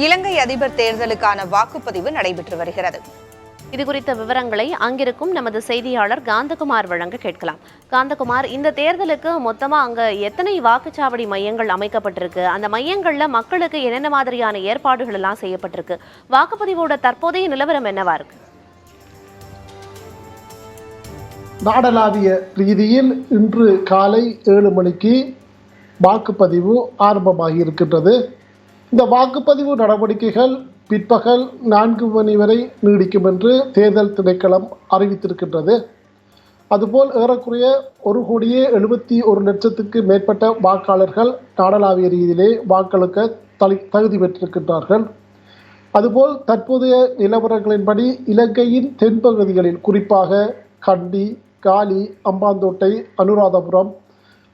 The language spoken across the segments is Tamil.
இலங்கை அதிபர் தேர்தலுக்கான வாக்குப்பதிவு நடைபெற்று வருகிறது. இதுகுறித்த விவரங்களை அங்கிருக்கும் நமது செய்தியாளர் காந்தகுமார் வழங்க கேட்கலாம். காந்தகுமார், இந்த தேர்தலுக்கு மொத்தமா அங்க எத்தனை வாக்குச்சாவடி மையங்கள் அமைக்கப்பட்டிருக்கு? அந்த மையங்கள்ல மக்களுக்கு என்னென்ன மாதிரியான ஏற்பாடுகள் எல்லாம் செய்யப்பட்டிருக்கு? வாக்குப்பதிவோட தற்போதைய நிலவரம் என்னவா இருக்கு? நாடளாவிய ரீதியில் இன்று காலை 7 மணிக்கு வாக்குப்பதிவு ஆரம்பமாகி இருக்கின்றது. இந்த வாக்குப்பதிவு நடவடிக்கைகள் பிற்பகல் 4 மணி வரை நீடிக்கும் என்று தேர்தல் திணைக்களம் அறிவித்திருக்கின்றது. அதுபோல் ஏறக்குறைய 1,71,00,000 மேற்பட்ட வாக்காளர்கள் நாடளாவிய ரீதியிலே வாக்களிக்க தகுதி பெற்றிருக்கின்றார்கள். அதுபோல் தற்போதைய நிலவரங்களின்படி இலங்கையின் தென்பகுதிகளில் குறிப்பாக கண்டி, காலி, அம்பாந்தோட்டை, அனுராதபுரம்,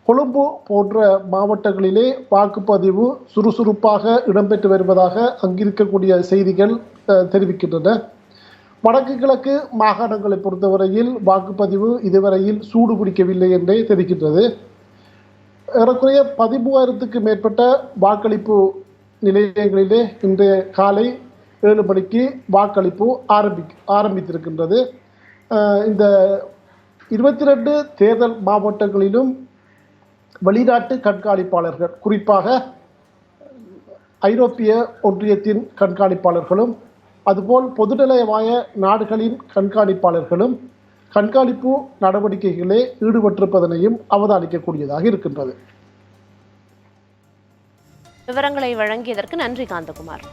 கொழும்பு போன்ற மாவட்டங்களிலே வாக்குப்பதிவு சுறுசுறுப்பாக இடம்பெற்று வருவதாக அங்கிருக்கக்கூடிய செய்திகள் தெரிவிக்கின்றன. வடக்கு கிழக்கு மாகாணங்களை பொறுத்தவரையில் வாக்குப்பதிவு இதுவரையில் சூடு பிடிக்கவில்லை என்றே தெரிகின்றது. ஏறக்குறைய 13,000 மேற்பட்ட வாக்களிப்பு நிலையங்களிலே இன்றைய காலை 7 மணிக்கு வாக்களிப்பு ஆரம்பித்திருக்கின்றது. இந்த 22 தேர்தல் மாவட்டங்களிலும் வெளிநாட்டு கண்காணிப்பாளர்கள், குறிப்பாக ஐரோப்பிய ஒன்றியத்தின் கண்காணிப்பாளர்களும் அதுபோல் பொதுநிலையமாய நாடுகளின் கண்காணிப்பாளர்களும் கண்காணிப்பு நடவடிக்கைகளே ஈடுபட்டிருப்பதனையும் அவதானிக்கக்கூடியதாக இருக்கின்றது. விவரங்களை வழங்கியதற்கு நன்றி காந்தகுமார்.